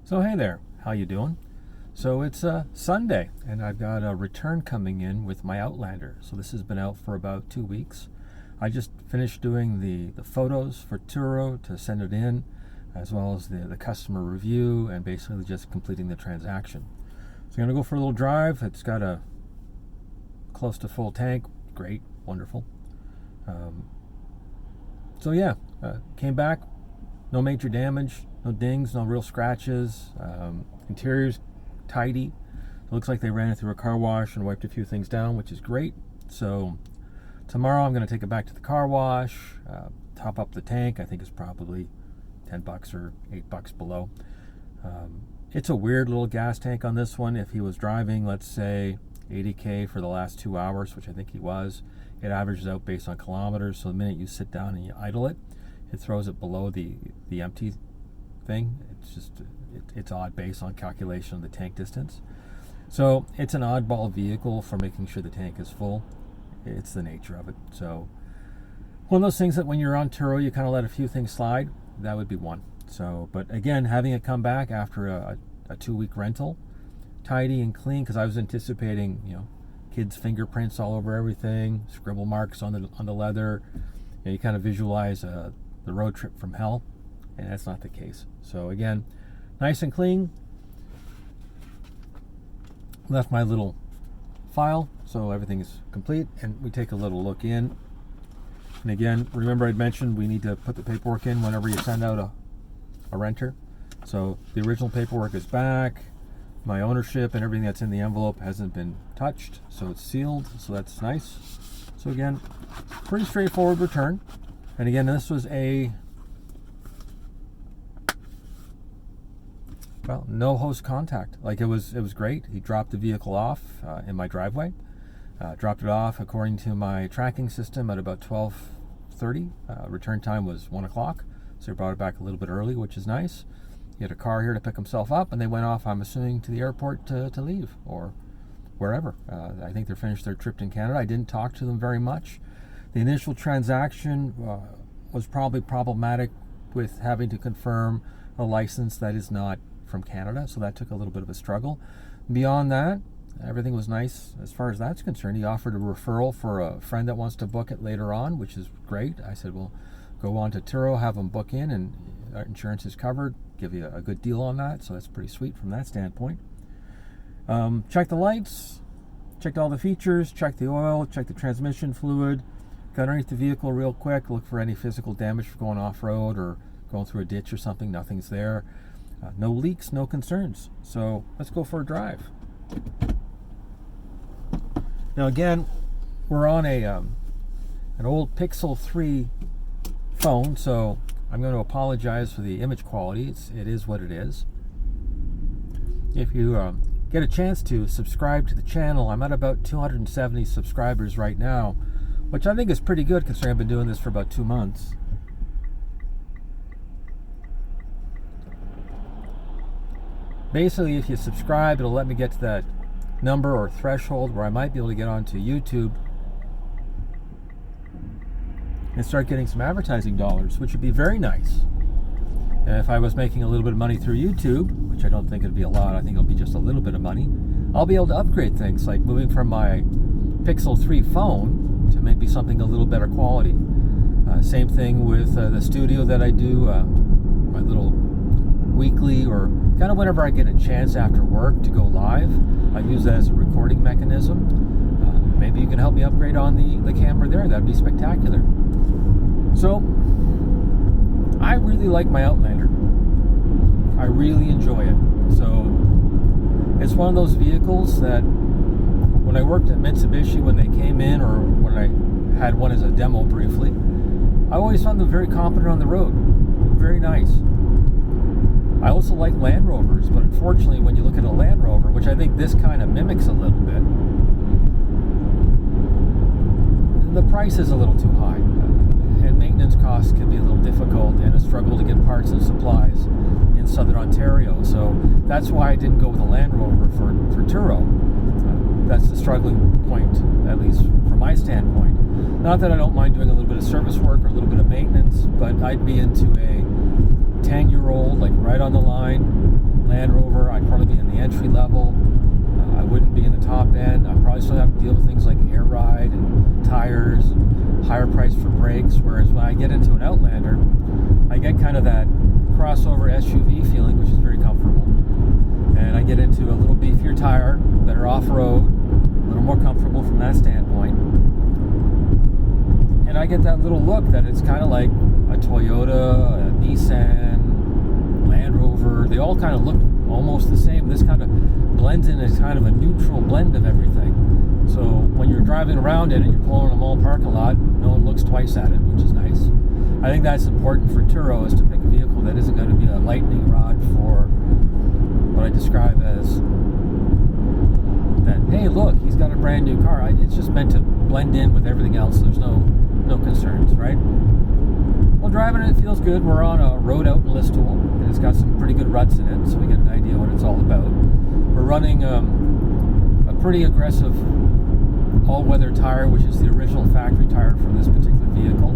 So hey there, how you doing? So it's Sunday, and I've got a return coming in with my Outlander. So this has been out for about 2 weeks. I just finished doing the photos for Turo to send it in, as well as the customer review, and basically just completing the transaction. So I'm going to go for a little drive. It's got a close to full tank. Great, wonderful. Came back, no major damage, no dings, no real scratches. Interior's tidy. It looks like they ran it through a car wash and wiped a few things down, which is great. So tomorrow I'm going to take it back to the car wash, top up the tank. I think it's probably $10 or $8 below. It's a weird little gas tank on this one. If he was driving, let's say 80K for the last 2 hours, which I think he was, it averages out based on kilometers. So the minute you sit down and you idle it, it throws it below the empty thing. It's odd based on calculation of the tank distance. So it's an oddball vehicle for making sure the tank is full. It's the nature of it. So one of those things that when you're on Turo, you kind of let a few things slide. That would be one. So, but again, having it come back after a 2-week rental, tidy and clean, because I was anticipating, kids' fingerprints all over everything, scribble marks on the leather. You kind of visualize the road trip from hell, and that's not the case. So again, nice and clean. Left my little file, so everything is complete, and we take a little look in. And again, remember I'd mentioned we need to put the paperwork in whenever you send out a renter. So the original paperwork is back. My ownership and everything that's in the envelope hasn't been touched, so it's sealed, so that's nice. So again, pretty straightforward return. And again, this was no host contact. Like it was great. He dropped the vehicle off in my driveway. Dropped it off according to my tracking system at about 12:30. Return time was 1 o'clock, so he brought it back a little bit early, which is nice. He had a car here to pick himself up, and they went off, I'm assuming, to the airport to leave, or wherever. I think they're finished their trip in Canada. I didn't talk to them very much. The initial transaction was probably problematic with having to confirm a license that is not from Canada, so that took a little bit of a struggle. Beyond that, everything was nice as far as that's concerned. He offered a referral for a friend that wants to book it later on, which is great. I said, well, go on to Turo, have them book in, and our insurance is covered, give you a good deal on that, so that's pretty sweet from that standpoint. Checked the lights, checked all the features, checked the oil, checked the transmission fluid, got underneath the vehicle real quick, look for any physical damage for going off-road or going through a ditch or something. Nothing's there. No leaks, no concerns. So let's go for a drive. Now again, we're on an old Pixel 3 phone, so I'm going to apologize for the image quality. It is what it is. If you get a chance to subscribe to the channel, I'm at about 270 subscribers right now, which I think is pretty good considering I've been doing this for about 2 months. Basically, if you subscribe, it'll let me get to that number or threshold where I might be able to get onto YouTube and start getting some advertising dollars, which would be very nice. And if I was making a little bit of money through YouTube, which I don't think it'd be a lot, I think it'll be just a little bit of money, I'll be able to upgrade things, like moving from my Pixel 3 phone to maybe something a little better quality. Same thing with the studio that I do, my little weekly, or kind of whenever I get a chance after work to go live. I use that as a recording mechanism. Maybe you can help me upgrade on the camera there. That'd be spectacular. So I really like my Outlander. I really enjoy it. So it's one of those vehicles that when I worked at Mitsubishi, when they came in, or when I had one as a demo briefly, I always found them very competent on the road. Very nice. I also like Land Rovers, but unfortunately when you look at a Land Rover, which I think this kind of mimics a little bit, the price is a little too high, and maintenance costs can be a little difficult, and a struggle to get parts and supplies in southern Ontario. So that's why I didn't go with a Land Rover for Turo. That's the struggling point, at least from my standpoint. Not that I don't mind doing a little bit of service work or a little bit of maintenance, but I'd be into a 10-year-old, like right on the line, Land Rover, I'd probably be in the entry level. I wouldn't be in the top end. I'd probably still have to deal with things like air ride and tires, and higher price for brakes. Whereas when I get into an Outlander, I get kind of that crossover SUV feeling, which is very comfortable. And I get into a little beefier tire, better off-road, a little more comfortable from that standpoint. And I get that little look that it's kind of like a Toyota, a Nissan, Land Rover. They all kind of look almost the same. This kind of blends in as kind of a neutral blend of everything. So when you're driving around in it, you're pulling in a mall parking lot, no one looks twice at it, which is nice. I think that's important for Turo, is to pick a vehicle that isn't going to be a lightning rod for what I describe as that, hey, look, he's got a brand new car. It's just meant to blend in with everything else. There's no concerns, right? Well, driving it feels good. We're on a road out in Listowel, and it's got some pretty good ruts in it, so we get an idea what it's all about. We're running a pretty aggressive all-weather tire, which is the original factory tire from this particular vehicle.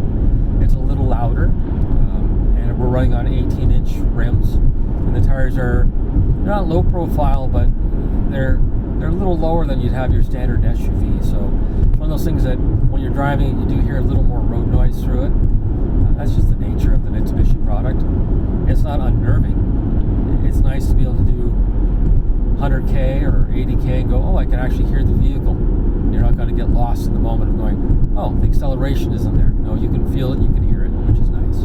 It's a little louder, and we're running on 18-inch rims, and the tires are not low profile, but they're a little lower than you'd have your standard SUV. So it's one of those things that when you're driving, you do hear a little more road noise through it. That's just the nature of the Mitsubishi product. It's not unnerving. It's nice to be able to do 100K or 80K and go, oh, I can actually hear the vehicle. You're not going to get lost in the moment of going, oh, the acceleration isn't there. No, you can feel it, you can hear it, which is nice.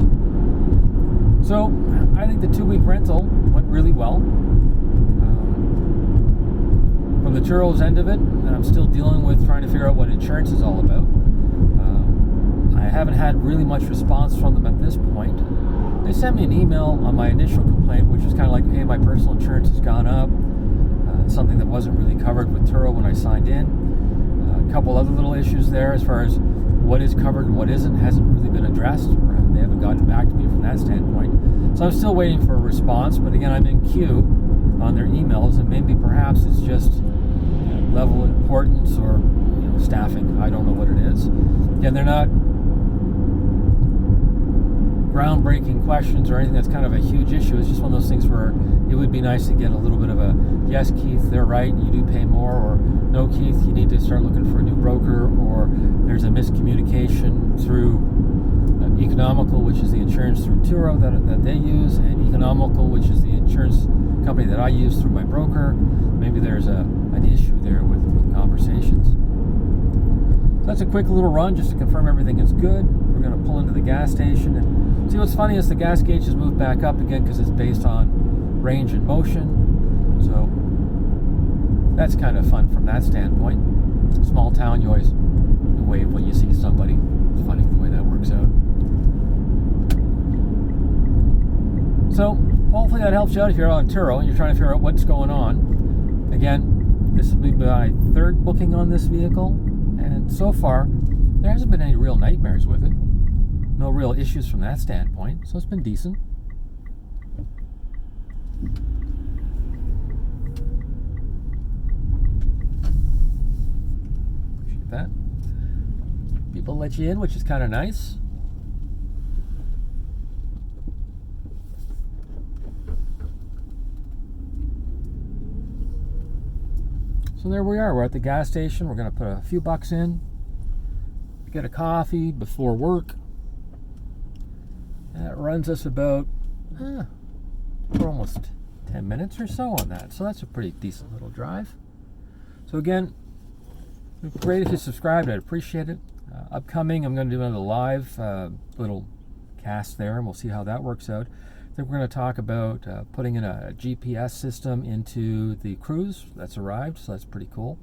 So I think the 2-week rental went really well. From the Turo's end of it, I'm still dealing with trying to figure out what insurance is all about. I haven't had really much response from them at this point. They sent me an email on my initial complaint, which was kind of like, hey, my personal insurance has gone up. Something that wasn't really covered with Turo when I signed in. A couple other little issues there as far as what is covered and what isn't hasn't really been addressed, or they haven't gotten back to me from that standpoint. So I'm still waiting for a response, but again, I'm in queue on their emails, and maybe perhaps it's just level of importance or staffing. I don't know what it is. Again, they're not groundbreaking questions or anything that's kind of a huge issue. It's just one of those things where it would be nice to get a little bit of a, yes, Keith, they're right, you do pay more, or no, Keith, you need to start looking for a new broker, or there's a miscommunication through Economical, which is the insurance through Turo that they use, and Economical, which is the insurance company that I use through my broker. Maybe there's an issue there with conversations. So that's a quick little run just to confirm everything is good. We're going to pull into the gas station, and see, what's funny is the gas gauge has moved back up again because it's based on range and motion. So that's kind of fun from that standpoint. Small town, you always wave when you see somebody. It's funny the way that works out. So hopefully that helps you out if you're on Turo and you're trying to figure out what's going on. Again, this will be my 3rd booking on this vehicle, and so far there hasn't been any real nightmares with it. No real issues from that standpoint, so it's been decent. Appreciate that. People let you in, which is kind of nice. So there we are. We're at the gas station. We're going to put a few bucks in, get a coffee before work. That runs us about for almost 10 minutes or so on that. So that's a pretty decent little drive. So again, great if you subscribed. I'd appreciate it. Upcoming, I'm going to do another live little cast there, and we'll see how that works out. I think we're going to talk about putting in a GPS system into the Cruze that's arrived, so that's pretty cool.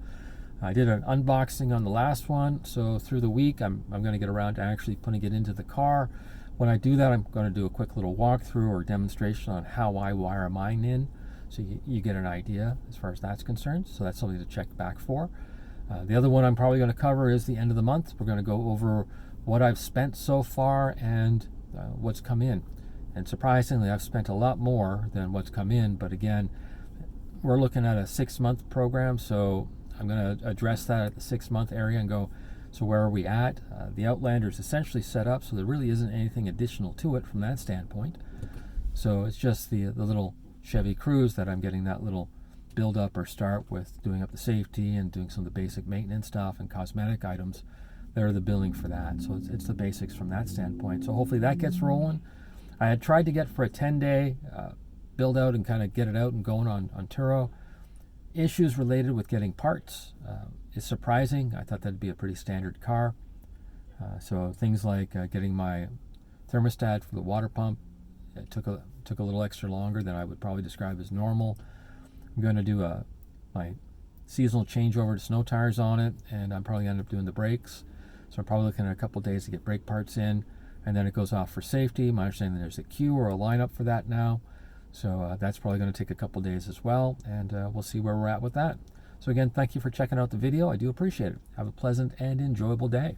I did an unboxing on the last one, so through the week I'm going to get around to actually putting it into the car. When I do that, I'm going to do a quick little walkthrough or demonstration on how I wire mine in, so you get an idea as far as that's concerned. So that's something to check back for. The other one I'm probably going to cover is the end of the month. We're going to go over what I've spent so far and what's come in. And surprisingly, I've spent a lot more than what's come in, but again, we're looking at a 6-month program, so I'm going to address that at the 6-month area and go, so where are we at? The Outlander is essentially set up, so there really isn't anything additional to it from that standpoint. So it's just the little Chevy Cruze that I'm getting that little build up or start with doing up the safety and doing some of the basic maintenance stuff and cosmetic items. They're the billing for that. So it's the basics from that standpoint. So hopefully that gets rolling. I had tried to get for a 10-day build out and kind of get it out and going on Turo. Issues related with getting parts is surprising. I thought that'd be a pretty standard car. So things like getting my thermostat for the water pump, it took a little extra longer than I would probably describe as normal. I'm going to do my seasonal changeover to snow tires on it, and I'm probably going to end up doing the brakes. So I'm probably looking at a couple days to get brake parts in, and then it goes off for safety. My understanding there's a queue or a lineup for that now. So that's probably going to take a couple days as well, and we'll see where we're at with that. So again, thank you for checking out the video. I do appreciate it. Have a pleasant and enjoyable day.